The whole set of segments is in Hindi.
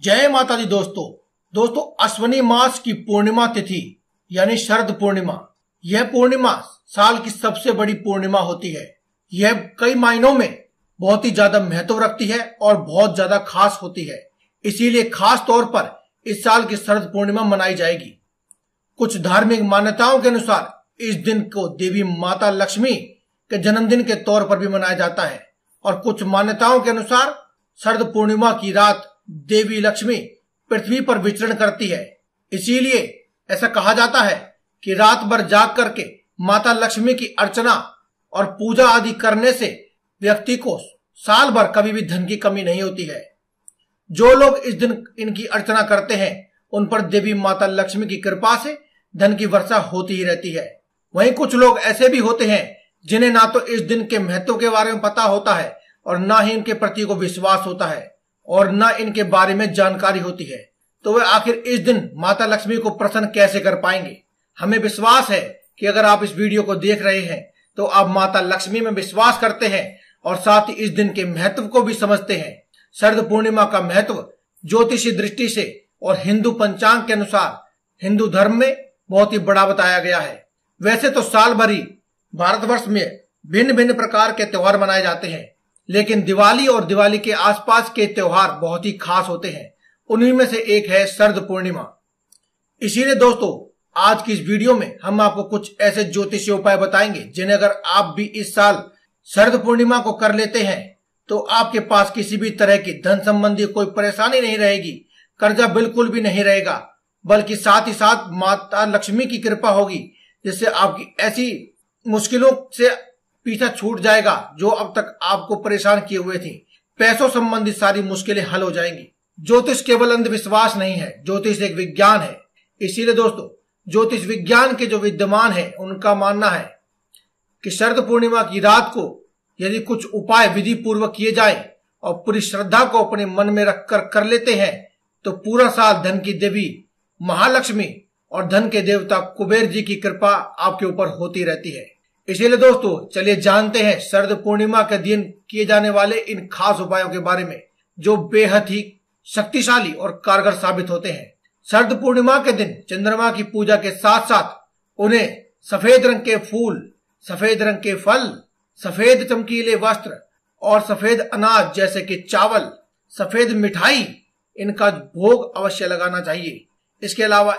जय माता दी दोस्तों अश्वनी मास की पूर्णिमा तिथि यानी शरद पूर्णिमा, यह पूर्णिमा साल की सबसे बड़ी पूर्णिमा होती है। यह कई मायनों में बहुत ही ज्यादा महत्व रखती है और बहुत ज्यादा खास होती है। इसीलिए खास तौर पर इस साल की शरद पूर्णिमा मनाई जाएगी। कुछ धार्मिक मान्यताओं के अनुसार इस दिन को देवी माता लक्ष्मी के जन्मदिन के तौर पर भी मनाया जाता है और कुछ मान्यताओं के अनुसार शरद पूर्णिमा की रात देवी लक्ष्मी पृथ्वी पर विचरण करती है। इसीलिए ऐसा कहा जाता है कि रात भर जाग करके माता लक्ष्मी की अर्चना और पूजा आदि करने से व्यक्ति को साल भर कभी भी धन की कमी नहीं होती है। जो लोग इस दिन इनकी अर्चना करते हैं उन पर देवी माता लक्ष्मी की कृपा से धन की वर्षा होती ही रहती है। वहीं कुछ लोग ऐसे भी होते हैं जिन्हें ना तो इस दिन के महत्व के बारे में पता होता है और ना ही इनके प्रति को विश्वास होता है और न इनके बारे में जानकारी होती है, तो वे आखिर इस दिन माता लक्ष्मी को प्रसन्न कैसे कर पाएंगे। हमें विश्वास है कि अगर आप इस वीडियो को देख रहे हैं तो आप माता लक्ष्मी में विश्वास करते हैं और साथ ही इस दिन के महत्व को भी समझते हैं। शरद पूर्णिमा का महत्व ज्योतिषी दृष्टि से और हिंदू पंचांग के अनुसार हिंदू धर्म में बहुत ही बड़ा बताया गया है। वैसे तो साल भर ही भारतवर्ष में भिन्न भिन्न प्रकार के त्योहार मनाए जाते हैं, लेकिन दिवाली और दिवाली के आसपास के त्योहार बहुत ही खास होते हैं। उन्हीं में से एक है शरद पूर्णिमा। इसीलिए दोस्तों आज की इस वीडियो में हम आपको कुछ ऐसे ज्योतिषीय उपाय बताएंगे जिन्हें अगर आप भी इस साल शरद पूर्णिमा को कर लेते हैं तो आपके पास किसी भी तरह की धन संबंधी कोई परेशानी नहीं रहेगी, कर्जा बिल्कुल भी नहीं रहेगा, बल्कि साथ ही साथ माता लक्ष्मी की कृपा होगी जिससे आपकी ऐसी मुश्किलों से पीछा छूट जाएगा जो अब तक आपको परेशान किए हुए थी। पैसों संबंधी सारी मुश्किलें हल हो जाएंगी। ज्योतिष केवल अंधविश्वास नहीं है, ज्योतिष एक विज्ञान है। इसीलिए दोस्तों ज्योतिष विज्ञान के जो विद्वान है उनका मानना है कि शरद पूर्णिमा की रात को यदि कुछ उपाय विधि पूर्वक किए जाए और पूरी श्रद्धा को अपने मन में रखकर कर लेते हैं तो पूरा साल धन की देवी महालक्ष्मी और धन के देवता कुबेर जी की कृपा आपके ऊपर होती रहती है। इसीलिए दोस्तों चलिए जानते हैं शरद पूर्णिमा के दिन किए जाने वाले इन खास उपायों के बारे में जो बेहद ही शक्तिशाली और कारगर साबित होते हैं। शरद पूर्णिमा के दिन चंद्रमा की पूजा के साथ साथ उन्हें सफेद रंग के फूल, सफेद रंग के फल, सफेद चमकीले वस्त्र और सफेद अनाज जैसे कि चावल, सफेद मिठाई इनका भोग अवश्य लगाना चाहिए। इसके अलावा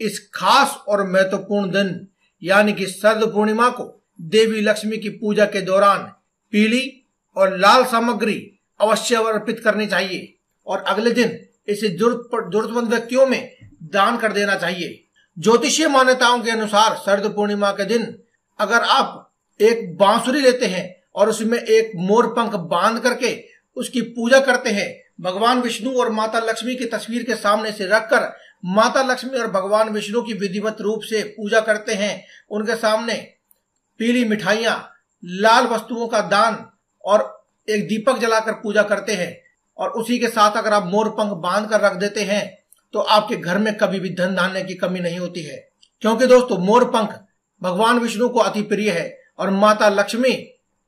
इस खास और महत्वपूर्ण दिन यानी कि शरद पूर्णिमा को देवी लक्ष्मी की पूजा के दौरान पीली और लाल सामग्री अवश्य अर्पित करनी चाहिए और अगले दिन इसे जरूरतमंद व्यक्तियों में दान कर देना चाहिए। ज्योतिषीय मान्यताओं के अनुसार शरद पूर्णिमा के दिन अगर आप एक बांसुरी लेते हैं और उसमें एक मोर पंख बांध करके उसकी पूजा करते हैं, भगवान विष्णु और माता लक्ष्मी की तस्वीर के सामने से रखकर माता लक्ष्मी और भगवान विष्णु की विधिवत रूप से पूजा करते हैं, उनके सामने पीली मिठाइयां, लाल वस्तुओं का दान और एक दीपक जलाकर पूजा करते हैं और उसी के साथ अगर आप मोर पंख बांध कर रख देते हैं तो आपके घर में कभी भी धन धान्य की कमी नहीं होती है। क्योंकि दोस्तों मोर पंख भगवान विष्णु को अति प्रिय है और माता लक्ष्मी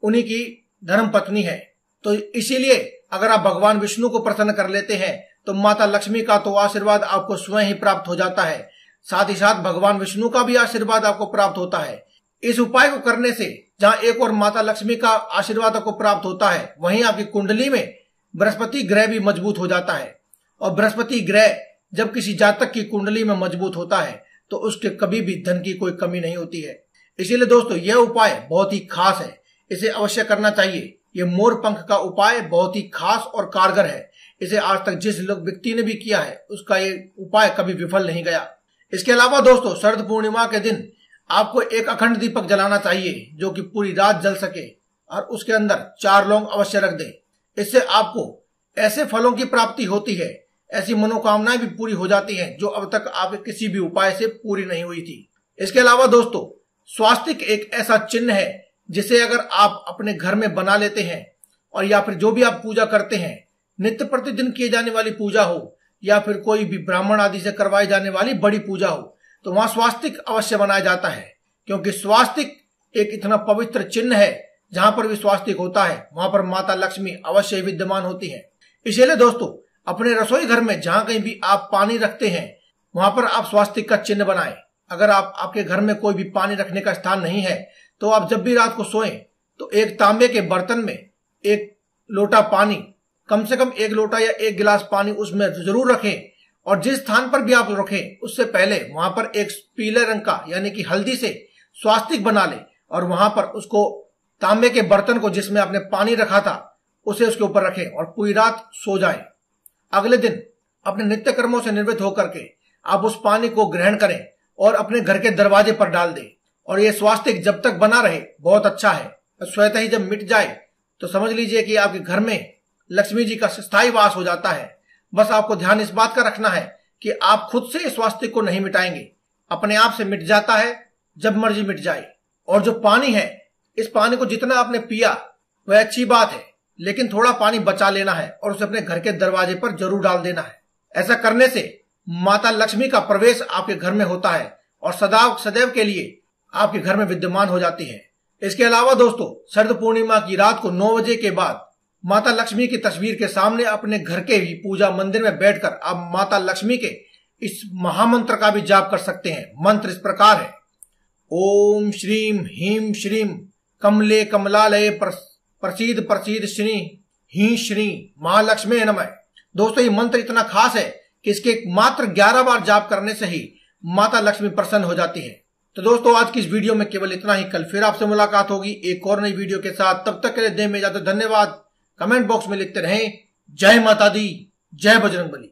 उन्हीं की धर्म पत्नी है। तो इसीलिए अगर आप भगवान विष्णु को प्रसन्न कर लेते हैं तो माता लक्ष्मी का तो आशीर्वाद आपको स्वयं ही प्राप्त हो जाता है, साथ ही साथ भगवान विष्णु का भी आशीर्वाद आपको प्राप्त होता है। इस उपाय को करने से जहां एक और माता लक्ष्मी का आशीर्वाद आपको प्राप्त होता है, वहीं आपकी कुंडली में बृहस्पति ग्रह भी मजबूत हो जाता है और बृहस्पति ग्रह जब किसी जातक की कुंडली में मजबूत होता है तो उसके कभी भी धन की कोई कमी नहीं होती है। इसीलिए दोस्तों यह उपाय बहुत ही खास है, इसे अवश्य करना चाहिए। यह मोर पंख का उपाय बहुत ही खास और कारगर है। इसे आज तक जिस लोग व्यक्ति ने भी किया है उसका ये उपाय कभी विफल नहीं गया। इसके अलावा दोस्तों शरद पूर्णिमा के दिन आपको एक अखंड दीपक जलाना चाहिए जो कि पूरी रात जल सके और उसके अंदर 4 लौंग अवश्य रख दें। इससे आपको ऐसे फलों की प्राप्ति होती है, ऐसी मनोकामनाएं भी पूरी हो जाती हैं जो अब तक आपके किसी भी उपाय से पूरी नहीं हुई थी। इसके अलावा दोस्तों स्वास्तिक एक ऐसा चिन्ह है जिसे अगर आप अपने घर में बना लेते हैं और या फिर जो भी आप पूजा करते हैं, नित्य प्रतिदिन किए जाने वाली पूजा हो या फिर कोई भी ब्राह्मण आदि से करवाई जाने वाली बड़ी पूजा हो, तो वहां स्वास्तिक अवश्य बनाया जाता है। क्योंकि स्वास्तिक एक इतना पवित्र चिन्ह है, जहां पर भी स्वास्तिक होता है वहां पर माता लक्ष्मी अवश्य विद्यमान होती है। इसलिए दोस्तों अपने रसोई घर में जहां कहीं भी आप पानी रखते हैं वहां पर आप स्वास्तिक का चिन्ह बनाएं। अगर आपके घर में कोई भी पानी रखने का स्थान नहीं है तो आप जब भी रात को सोएं तो एक तांबे के बर्तन में एक लोटा पानी, कम से कम 1 लोटा या 1 गिलास पानी उसमें जरूर रखें। और जिस स्थान पर भी आप रखें उससे पहले वहां पर एक पीले रंग का यानी कि हल्दी से स्वास्तिक बना लें और वहां पर उसको तांबे के बर्तन को जिसमें आपने पानी रखा था उसे उसके ऊपर रखें और पूरी रात सो जाएं। अगले दिन अपने नित्य कर्मों से निवृत्त होकर के आप उस पानी को ग्रहण करें और अपने घर के दरवाजे पर डाल दें। और ये स्वास्तिक जब तक बना रहे बहुत अच्छा है। स्वतः ही जब मिट जाए तो समझ लीजिए कि आपके घर में लक्ष्मी जी का स्थायी वास हो जाता है। बस आपको ध्यान इस बात का रखना है कि आप खुद से इस स्वास्तिक को नहीं मिटाएंगे, अपने आप से मिट जाता है, जब मर्जी मिट जाए। और जो पानी है, इस पानी को जितना आपने पिया वह अच्छी बात है, लेकिन थोड़ा पानी बचा लेना है और उसे अपने घर के दरवाजे पर जरूर डाल देना है। ऐसा करने से माता लक्ष्मी का प्रवेश आपके घर में होता है और सदैव के लिए आपके घर में विद्यमान हो जाती है। इसके अलावा दोस्तों, शरद पूर्णिमा की रात को 9 बजे के बाद माता लक्ष्मी की तस्वीर के सामने अपने घर के ही पूजा मंदिर में बैठकर आप माता लक्ष्मी के इस महामंत्र का भी जाप कर सकते हैं। मंत्र इस प्रकार है, ओम श्रीम ह्रीम श्रीम कमले कमलालये प्रसीद प्रसीद श्री ही श्री महालक्ष्मी नमः। दोस्तों, ये मंत्र इतना खास है कि इसके मात्र 11 बार जाप करने से ही माता लक्ष्मी प्रसन्न हो जाती है। तो दोस्तों, आज की इस वीडियो में केवल इतना ही। कल फिर आपसे मुलाकात होगी एक और नई वीडियो के साथ। तब तक के लिए दें में इजाजत। धन्यवाद। कमेंट बॉक्स में लिखते रहें जय माता दी, जय बजरंगबली।